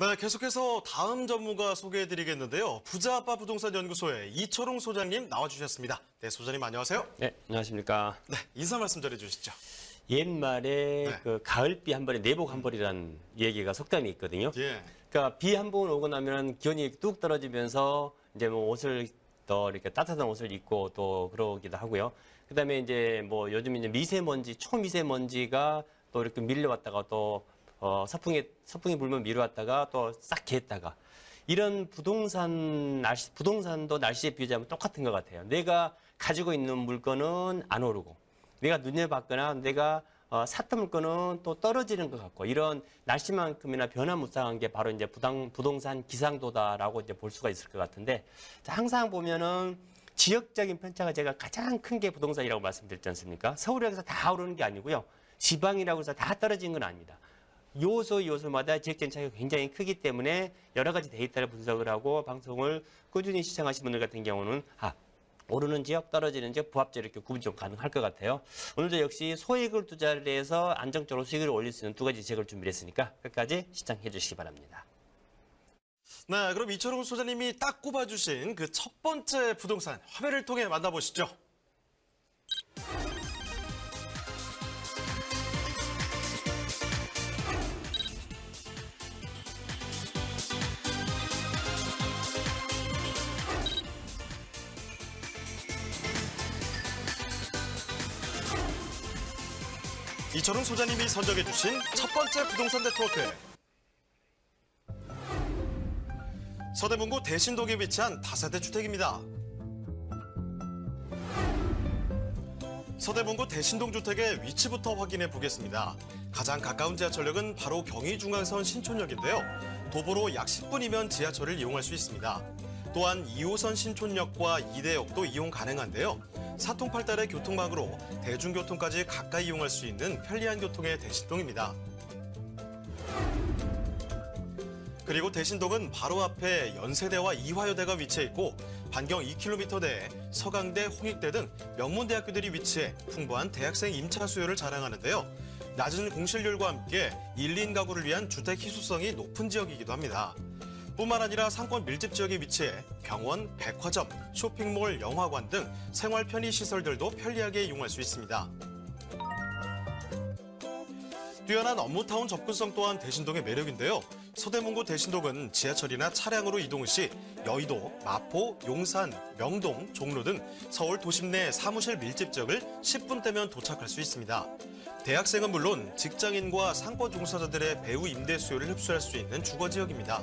네, 계속해서 다음 전문가 소개해드리겠는데요. 부자아빠 부동산 연구소의 이철웅 소장님 나와주셨습니다. 네, 소장님 안녕하세요. 네, 안녕하십니까. 네, 인사 말씀 전해주시죠. 옛말에 네. 그 가을비 한 번에 내복 한 벌이라는 얘기가 속담이 있거든요. 예. 그러니까 비 한 번 오고 나면 기온이 뚝 떨어지면서 이제 뭐 옷을 더 이렇게 따뜻한 옷을 입고 또 그러기도 하고요. 그다음에 이제 뭐 요즘 이제 미세먼지, 초미세먼지가 또 이렇게 밀려왔다가 또 서풍이 불면 밀려왔다가 또 싹 개했다가 이런 부동산도 날씨에 비유하면 똑같은 것 같아요. 내가 가지고 있는 물건은 안 오르고 내가 눈여봤거나 내가 샀던 물건은 또 떨어지는 것 같고 이런 날씨만큼이나 변화무쌍한 게 바로 이제 부동산 기상도다라고 이제 볼 수가 있을 것 같은데 자, 항상 보면은 지역적인 편차가 제가 가장 큰 게 부동산이라고 말씀드렸지 않습니까? 서울에서 다 오르는 게 아니고요. 지방이라고 해서 다 떨어진 건 아닙니다. 요소마다 지역적인 차이가 굉장히 크기 때문에 여러 가지 데이터를 분석을 하고 방송을 꾸준히 시청하신 분들 같은 경우는 오르는 지역, 떨어지는 지역, 부합적 이렇게 구분 좀 가능할 것 같아요. 오늘도 역시 소액을 투자를 해서 안정적으로 수익을 올릴 수 있는 두 가지 지역을 준비했으니까 끝까지 시청해 주시기 바랍니다. 네, 그럼 이철웅 소장님이 딱 꼽아주신 그 첫 번째 부동산 화면을 통해 만나보시죠. 이철웅 소장님이 선정해주신 첫 번째 부동산 네트워크. 서대문구 대신동에 위치한 다세대 주택입니다. 서대문구 대신동 주택의 위치부터 확인해 보겠습니다. 가장 가까운 지하철역은 바로 경의중앙선 신촌역인데요. 도보로 약 10분이면 지하철을 이용할 수 있습니다. 또한 2호선 신촌역과 이대역도 이용 가능한데요. 사통팔달의 교통망으로 대중교통까지 가까이 이용할 수 있는 편리한 교통의 대신동입니다. 그리고 대신동은 바로 앞에 연세대와 이화여대가 위치해 있고 반경 2km 내에 서강대, 홍익대 등 명문대학교들이 위치해 풍부한 대학생 임차 수요를 자랑하는데요. 낮은 공실률과 함께 1인 가구를 위한 주택 희소성이 높은 지역이기도 합니다. 뿐만 아니라 상권 밀집 지역에 위치해 병원, 백화점, 쇼핑몰, 영화관 등 생활 편의 시설들도 편리하게 이용할 수 있습니다. 뛰어난 업무타운 접근성 또한 대신동의 매력인데요. 서대문구 대신동은 지하철이나 차량으로 이동 시 여의도, 마포, 용산, 명동, 종로 등 서울 도심 내 사무실 밀집 지역을 10분대면 도착할 수 있습니다. 대학생은 물론 직장인과 상권 종사자들의 배후 임대 수요를 흡수할 수 있는 주거 지역입니다.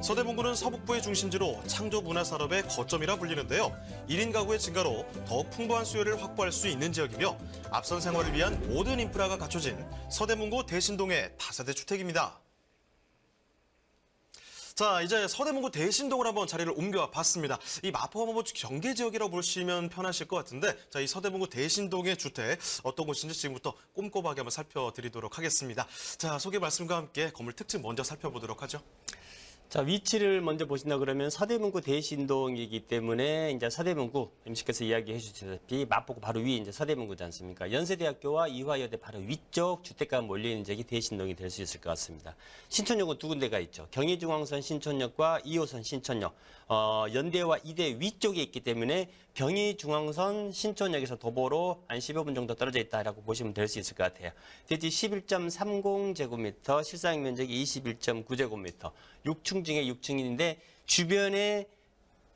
서대문구는 서북부의 중심지로 창조 문화산업의 거점이라 불리는데요. 1인 가구의 증가로 더욱 풍부한 수요를 확보할 수 있는 지역이며 앞선 생활을 위한 모든 인프라가 갖춰진 서대문구 대신동의 다세대 주택입니다. 자, 이제 서대문구 대신동을 한번 자리를 옮겨 봤습니다. 이 마포와 경계 지역이라고 보시면 편하실 것 같은데, 자, 이 서대문구 대신동의 주택 어떤 곳인지 지금부터 꼼꼼하게 한번 살펴드리도록 하겠습니다. 자, 소개 말씀과 함께 건물 특징 먼저 살펴보도록 하죠. 자, 위치를 먼저 보신다 그러면 서대문구 대신동이기 때문에 이제 서대문구 MC께서 이야기해 주셨다시피 마포구 바로 위에 이제 서대문구지 않습니까? 연세대학교와 이화여대 바로 위쪽 주택가 몰리는 지역이 대신동이 될 수 있을 것 같습니다. 신촌역은 두 군데가 있죠. 경의중앙선 신촌역과 2호선 신촌역. 연대와 이대 위쪽에 있기 때문에 경의중앙선 신촌역에서 도보로 한 15분 정도 떨어져 있다라고 보시면 될 수 있을 것 같아요. 대지 11.30제곱미터, 실사용 면적이 21.9제곱미터, 6층 중에 6층인데 주변에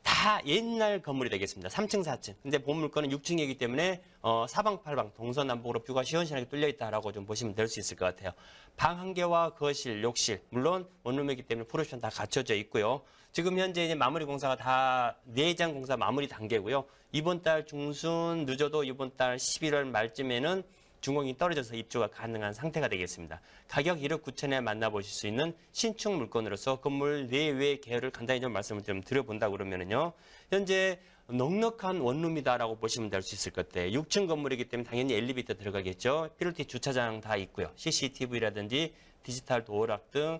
다 옛날 건물이 되겠습니다. 3층, 4층. 근데 본 물건은 6층이기 때문에 사방팔방 동서남북으로 뷰가 시원시원하게 뚫려 있다라고 좀 보시면 될 수 있을 것 같아요. 방 한 개와 거실, 욕실, 물론 원룸이기 때문에 풀옵션 다 갖춰져 있고요. 지금 현재 이제 마무리 공사가 다 내장 공사 마무리 단계고요. 이번 달 중순 늦어도 이번 달 11월 말쯤에는 준공이 떨어져서 입주가 가능한 상태가 되겠습니다. 가격 1억 9천에 만나보실 수 있는 신축 물건으로서 건물 내외 계열을 간단히 좀 말씀을 좀 드려본다 그러면은요. 현재 넉넉한 원룸이다라고 보시면 될 수 있을 것 같아요. 6층 건물이기 때문에 당연히 엘리베이터 들어가겠죠. 필요티 주차장 다 있고요. CCTV라든지 디지털 도어락 등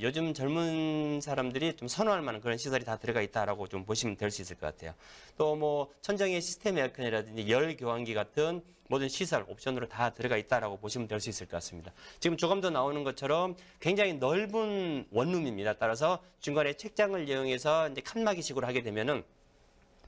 요즘 젊은 사람들이 좀 선호할 만한 그런 시설이 다 들어가 있다라고 좀 보시면 될 수 있을 것 같아요. 또 뭐 천정의 시스템 에어컨이라든지 열 교환기 같은 모든 시설 옵션으로 다 들어가 있다라고 보시면 될 수 있을 것 같습니다. 지금 조금 더 나오는 것처럼 굉장히 넓은 원룸입니다. 따라서 중간에 책장을 이용해서 이제 칸막이식으로 하게 되면은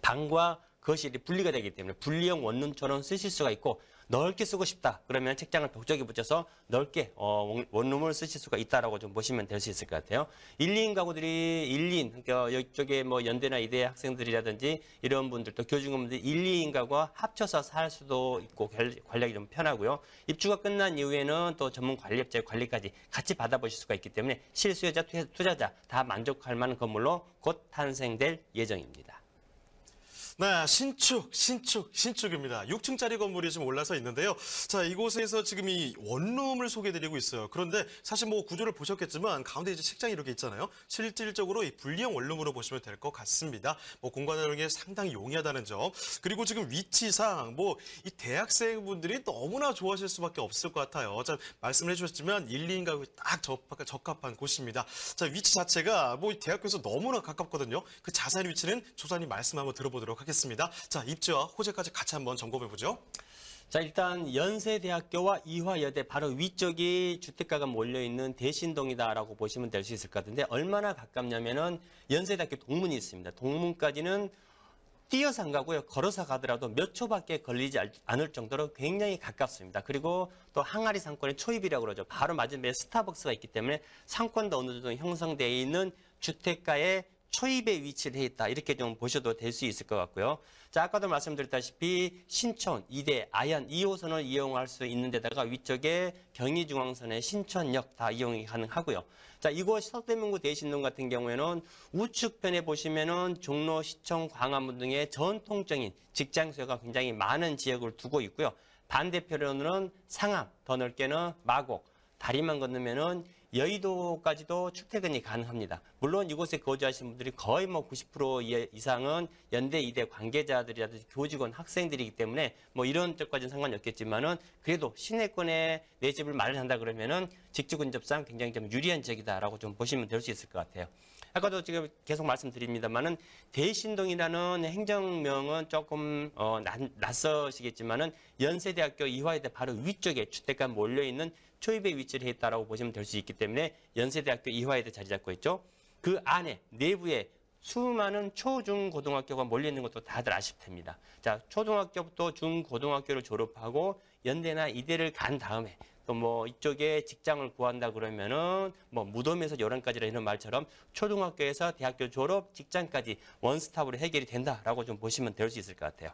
방과 거실이 분리가 되기 때문에 분리형 원룸처럼 쓰실 수가 있고, 넓게 쓰고 싶다 그러면 책장을 벽쪽에 붙여서 넓게 원룸을 쓰실 수가 있다라고 좀 보시면 될 수 있을 것 같아요. 1, 2인 가구들이 1, 2인, 그러니까 이쪽에 뭐 연대나 이대 학생들이라든지 이런 분들, 또 교직원분들이 1, 2인 가구와 합쳐서 살 수도 있고 관리하기 좀 편하고요. 입주가 끝난 이후에는 또 전문 관리업자의 관리까지 같이 받아보실 수가 있기 때문에 실수요자, 투자자 다 만족할 만한 건물로 곧 탄생될 예정입니다. 네, 신축입니다. 6층짜리 건물이 지금 올라서 있는데요. 자, 이곳에서 지금 이 원룸을 소개해드리고 있어요. 그런데 사실 뭐 구조를 보셨겠지만 가운데 이제 책장이 이렇게 있잖아요. 실질적으로 이 분리형 원룸으로 보시면 될 것 같습니다. 뭐 공간 활용이 상당히 용이하다는 점. 그리고 지금 위치상 뭐 이 대학생분들이 너무나 좋아하실 수밖에 없을 것 같아요. 자, 말씀을 해주셨지만 1, 2인 가구에 딱 적합한 곳입니다. 자, 위치 자체가 뭐 이 대학교에서 너무나 가깝거든요. 그 자세한 위치는 조사님 말씀 한번 들어보도록 하겠습니다. 자, 입지와 호재까지 같이 한번 점검해 보죠. 자, 일단 연세대학교와 이화여대 바로 위쪽이 주택가가 몰려있는 대신동이다라고 보시면 될 수 있을 것 같은데, 얼마나 가깝냐면은 연세대학교 동문이 있습니다. 동문까지는 뛰어서 안 가고요. 걸어서 가더라도 몇 초밖에 걸리지 않을 정도로 굉장히 가깝습니다. 그리고 또 항아리 상권의 초입이라고 그러죠. 바로 맞은편에 스타벅스가 있기 때문에 상권도 어느 정도 형성되어 있는 주택가의 초입에 위치를 해 있다. 이렇게 좀 보셔도 될 수 있을 것 같고요. 자, 아까도 말씀드렸다시피 신촌, 이대, 아현 2호선을 이용할 수 있는 데다가 위쪽에 경의중앙선의 신촌역 다 이용이 가능하고요. 자, 이곳 서대문구 대신동 같은 경우에는 우측편에 보시면은 종로, 시청, 광화문 등의 전통적인 직장 수요가 굉장히 많은 지역을 두고 있고요. 반대편으로는 상암, 더 넓게는 마곡, 다리만 건너면은 여의도까지도 출퇴근이 가능합니다. 물론 이곳에 거주하시는 분들이 거의 뭐 90% 이상은 연대, 이대 관계자들이라든지 교직원, 학생들이기 때문에 뭐 이런 쪽까지는 상관이 없겠지만은 그래도 시내권에 내 집을 마련한다 그러면은 직주 근접상 굉장히 좀 유리한 지역이다라고 좀 보시면 될 수 있을 것 같아요. 아까도 지금 계속 말씀드립니다만은 대신동이라는 행정명은 조금 낯서시겠지만은 연세대학교 이화여대 바로 위쪽에 주택가 몰려 있는 초입에 위치를 했다라고 보시면 될 수 있기 때문에 연세대학교 이화여대 자리 잡고 있죠. 그 안에 내부에 수많은 초, 중, 고등학교가 몰려 있는 것도 다들 아실 텐니다. 자, 초등학교부터 중, 고등학교를 졸업하고 연대나 이대를 간 다음에 또 뭐 이쪽에 직장을 구한다 그러면은 뭐 무덤에서 요람까지라 이런 말처럼 초등학교에서 대학교 졸업, 직장까지 원스톱으로 해결이 된다라고 좀 보시면 될 수 있을 것 같아요.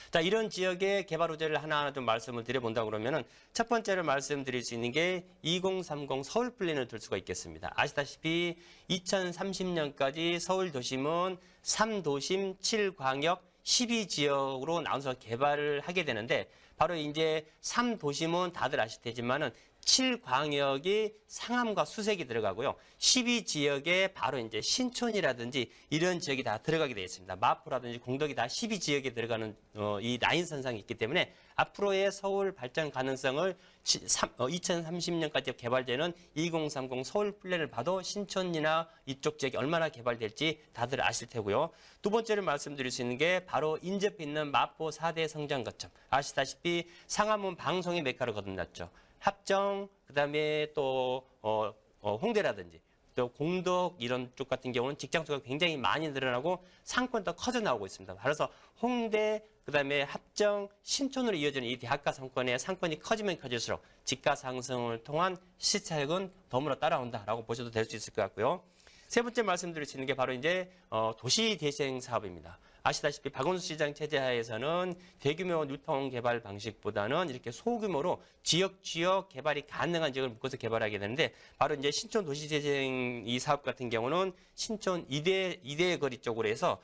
자, 이런 지역의 개발 호재를 하나하나 좀 말씀을 드려본다 그러면은 첫 번째로 말씀드릴 수 있는 게 2030 서울 플랜을 들 수가 있겠습니다. 아시다시피 2030년까지 서울 도심은 3도심 7광역 12지역으로 나눠서 개발을 하게 되는데, 바로 이제 3도심은 다들 아실 테지만은 7광역이 상암과 수색이 들어가고요. 12지역에 바로 이제 신촌이라든지 이런 지역이 다 들어가게 되어 있습니다. 마포라든지 공덕이 다 12지역에 들어가는 이 라인 선상이 있기 때문에 앞으로의 서울 발전 가능성을 2030년까지 개발되는 2030 서울 플랜을 봐도 신촌이나 이쪽 지역이 얼마나 개발될지 다들 아실 테고요. 두 번째로 말씀드릴 수 있는 게 바로 인접해 있는 마포 4대 성장 거점. 아시다시피 상암은 방송의 메카로 거듭났죠. 합정, 그다음에 또 홍대라든지 또 공덕 이런 쪽 같은 경우는 직장 수가 굉장히 많이 늘어나고 상권도 커져 나오고 있습니다. 그래서 홍대, 그다음에 합정, 신촌으로 이어지는 이 대학가 상권의 상권이 커지면 커질수록 집가 상승을 통한 시차익은 더불어 따라온다라고 보셔도 될 수 있을 것 같고요. 세 번째 말씀드릴 수 있는 게 바로 이제 도시 대생 사업입니다. 아시다시피 박원순 시장 체제 하에서는 대규모 뉴타운 개발 방식보다는 이렇게 소규모로 지역 개발이 가능한 지역을 묶어서 개발하게 되는데, 바로 이제 신촌 도시재생 이 사업 같은 경우는 신촌 이대 거리 쪽으로 해서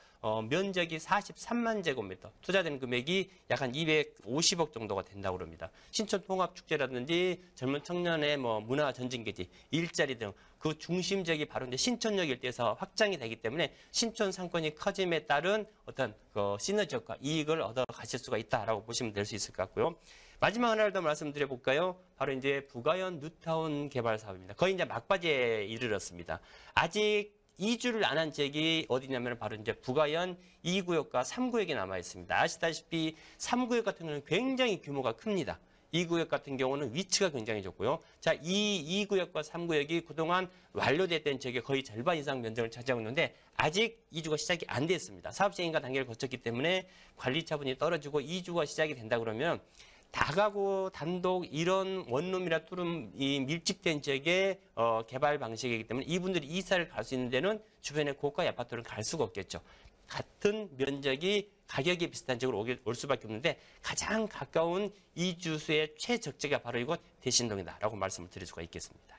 면적이 43만 제곱미터, 투자된 금액이 약 한 250억 정도가 된다고 합니다. 신촌 통합축제라든지 젊은 청년의 뭐 문화 전진기지, 일자리 등 그 중심 지역이 바로 이제 신촌역 일대에서 확장이 되기 때문에 신촌 상권이 커짐에 따른 어떤 그 시너지 효과, 이익을 얻어 가실 수가 있다라고 보시면 될 수 있을 것 같고요. 마지막 하나를 더 말씀드려볼까요? 바로 이제 부가현 뉴타운 개발 사업입니다. 거의 이제 막바지에 이르렀습니다. 아직 이주를 안 한 지역이 어디냐면 바로 이제 부가현 2구역과 3구역이 남아 있습니다. 아시다시피 3구역 같은 경우는 굉장히 규모가 큽니다. 2구역 같은 경우는 위치가 굉장히 좋고요. 자, 이 2구역과 3구역이 그동안 완료됐던 지역의 거의 절반 이상 면적을 차지하고 있는데 아직 이주가 시작이 안 됐습니다. 사업 시행인가 단계를 거쳤기 때문에 관리 차분이 떨어지고 이주가 시작이 된다 그러면 다가구 단독 이런 원룸이나 뚜룸 이 밀집된 지역의 개발 방식이기 때문에 이분들이 이사를 갈 수 있는 데는 주변의 고가 아파트를 갈 수가 없겠죠. 같은 면적이 가격이 비슷한 지역으로 올 수밖에 없는데 가장 가까운 이주수의 최적지가 바로 이곳 대신동이다라고 말씀을 드릴 수가 있겠습니다.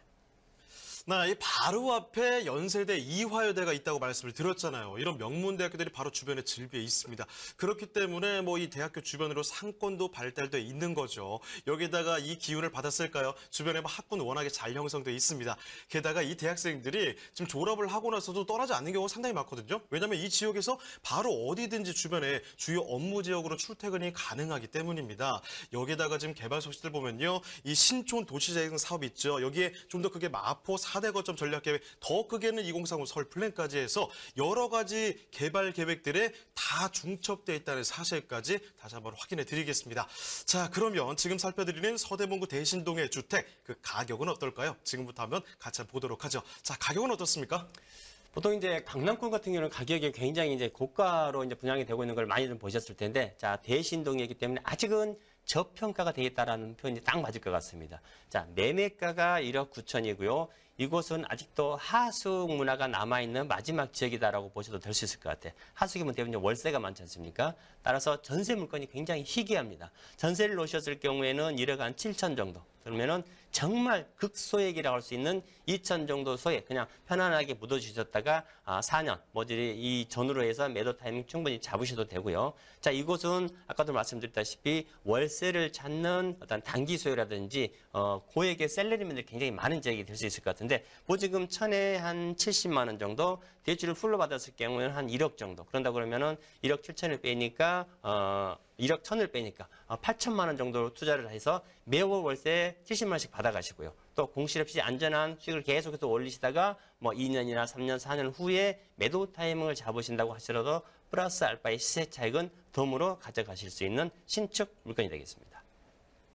이 바로 앞에 연세대 이화여대가 있다고 말씀을 드렸잖아요. 이런 명문대학교들이 바로 주변에 즐비해 있습니다. 그렇기 때문에 뭐 이 대학교 주변으로 상권도 발달돼 있는 거죠. 여기다가 이 기운을 받았을까요? 주변에 학군 워낙에 잘 형성돼 있습니다. 게다가 이 대학생들이 지금 졸업을 하고 나서도 떠나지 않는 경우가 상당히 많거든요. 왜냐하면 이 지역에서 바로 어디든지 주변에 주요 업무 지역으로 출퇴근이 가능하기 때문입니다. 여기다가 지금 개발 소식들 보면요. 이 신촌 도시재생 사업 있죠. 여기에 좀 더 크게 마포 4대 거점 전략계획, 더 크게는 2035 설 플랜까지 해서 여러 가지 개발 계획들에 다 중첩되어 있다는 사실까지 다시 한번 확인해 드리겠습니다. 자, 그러면 지금 살펴드리는 서대문구 대신동의 주택, 그 가격은 어떨까요? 지금부터 한번 같이 보도록 하죠. 자, 가격은 어떻습니까? 보통 이제 강남권 같은 경우는 가격이 굉장히 이제 고가로 이제 분양이 되고 있는 걸 많이 좀 보셨을 텐데, 자, 대신동이기 때문에 아직은 저평가가 되어 있다라는 표현이 딱 맞을 것 같습니다. 자, 매매가가 1억 9천이고요. 이곳은 아직도 하숙 문화가 남아있는 마지막 지역이다라고 보셔도 될 수 있을 것 같아요. 하숙이면 대부분 월세가 많지 않습니까? 따라서 전세 물건이 굉장히 희귀합니다. 전세를 놓으셨을 경우에는 1억 한 7천 정도. 그러면은 정말 극소액이라고 할 수 있는 2천 정도 소액 그냥 편안하게 묻어주셨다가 4년 모듈이 이 전후로 해서 매도 타이밍 충분히 잡으셔도 되고요. 자, 이곳은 아까도 말씀드렸다시피 월세를 찾는 어떤 단기 수요라든지 고액의 셀러리맨들이 굉장히 많은 지역이 될 수 있을 것 같은데 보증금 1,000에 한 70만 원 정도 대출을 풀로 받았을 경우에는 한 1억 정도. 그런다 그러면은 1억 7천을 빼니까 1억 1,000을 빼니까 8천만 원 정도로 투자를 해서 매월 월세 70만 원씩 받아가시고요. 또 공실 없이 안전한 수익을 계속해서 올리시다가 뭐 2년이나 3년, 4년 후에 매도 타이밍을 잡으신다고 하시더라도 플러스 알파의 시세 차익은 덤으로 가져가실 수 있는 신축 물건이 되겠습니다.